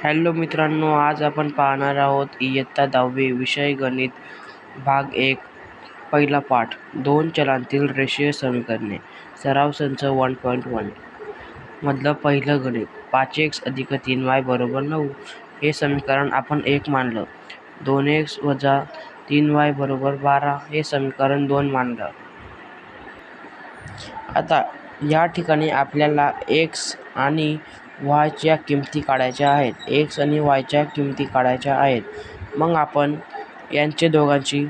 Hello मित्रांनो, आज आपण पाहणार आहोत इयत्ता 10वी विषय गणित भाग 1 पहिला पाठ 2 चलांतील रेषीय समीकरणे सराव संच 1.1 मधलं पहिलं गणित 5x + 3y = 9 हे समीकरण आपण 1 मानलं. 2x - 3y = 12 हे समीकरण 2 मानलं. आता या ठिकाणी आपल्याला x आणि y च्या किमती काढायच्या आहेत. x आणि y च्या किमती काढायच्या आहेत. मग आपण यांचे दोघांची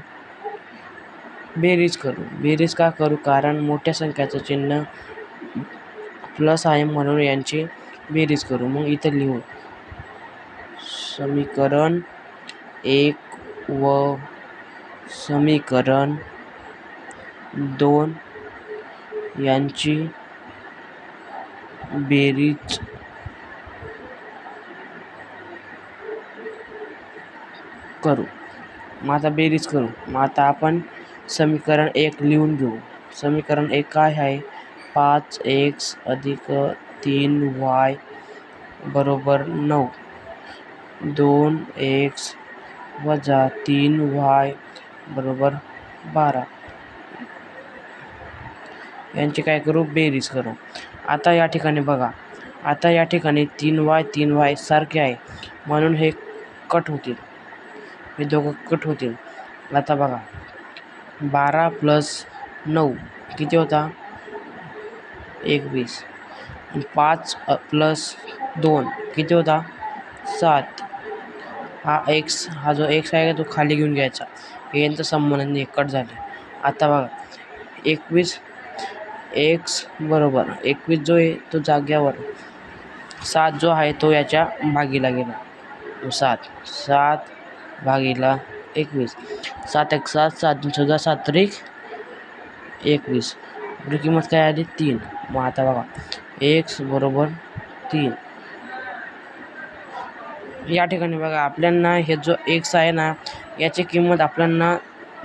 बेरीज करू. बेरीज का करू? कारण मोठ्या संख्याचं चिन्ह प्लस आहे म्हणून यांची बेरीज करू. मग इथं लिहू समीकरण 1 व समीकरण 2 यांची बेरीज करू. मग आता बेरीज करू. मग आता आपण समीकरण 1 लिहून घेऊ. समीकरण 1 काय आहे? 5x + 3y = 9. 2x - 3y = 12 यांची काय करू? बेरीज करू. आता या ठिकाणी बघा, आता या ठिकाणी 3y सारखे आहे म्हणून हे कट होतील. हे दोघं कट होतील. आता बघा, 12 + 9 किती होता? 21. 5 + 2 किती होता? 7. हा जो x आहे तो खाली घेऊन घ्यायचा. यांचा संबंध नाही, कट झाले. आता बघा, 21 x बरोबर 21 जो आहे तो जाग्यावर, 7 जो आहे तो याच्या भागीला गेला. 7 भागीला 21. 7 × 7 7 × 7 7 × 21. आपली किंमत काय आली? 3. मग आता बघा, x = 3. या ठिकाणी बघा, आपल्याला हे जो x आहे ना, याची किंमत आपल्याला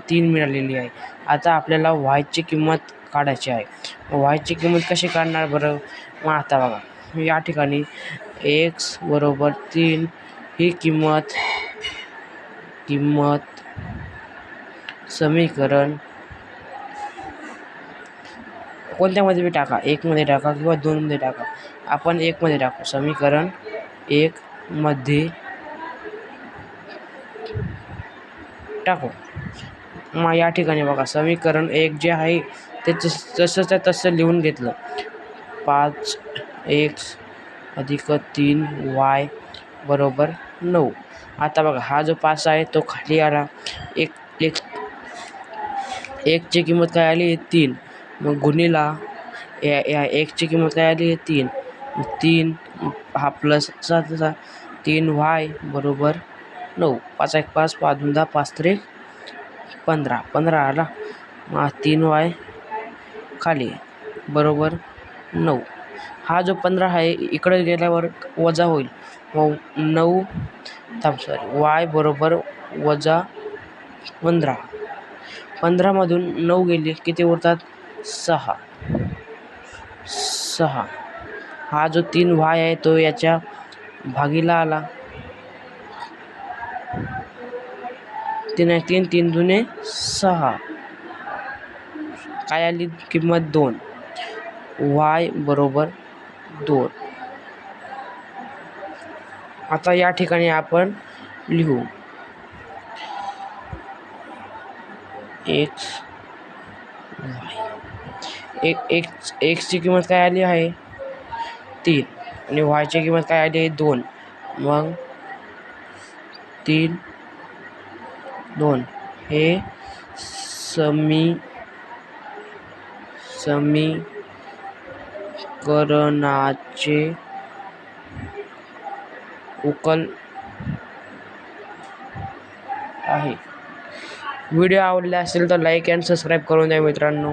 3 मिळालेली आहे. आता आपल्याला y ची किंमत काढायची आहे. y ची किंमत कशी काढणार बरं? मग आता बघा, या ठिकाणी x = 3 ही किंमत समीकरण कोणत्यामध्ये बी टाका, 1 मध्ये टाका किंवा 2 मध्ये टाका. आपण 1 मध्ये टाकू. समीकरण 1 मध्ये टाकू. मग या ठिकाणी बघा, समीकरण 1 जे आहे ते तसंच्या तसं लिहून घेतलं. 5x + 3y = 9. आता बघा, हा जो 5 आहे तो खाली आला. एक ची किंमत काय आली? 3. मग गुणिला या x ची किंमत काय आली? 3. 3 हा प्लस 3y = 9. 5 × 1 5 5 × 2 10 5 × 3 15. 15 आला. मग 3y खाली बरोबर 9. हा जो 15 आहे इकडे गेल्यावर वजा होईल. मग 9 y = -15. 15 मधून 9 गेले किती उरतात? 6. हा जो 3y आहे तो याच्या भागीला आला. 3 3 3 दुने 6. काय आली किंमत? 2. y = 2. आता या ठिकाणी आपण लिहू x ची किंमत काय आली आहे? 3 आणि y ची किंमत काय आली आहे? 2. मग 3 2 हे समीकरणाचे उकल आहे. व्हिडिओ आवडला असेल तर लाईक आणि सबस्क्राईब करून द्या मित्रांनो.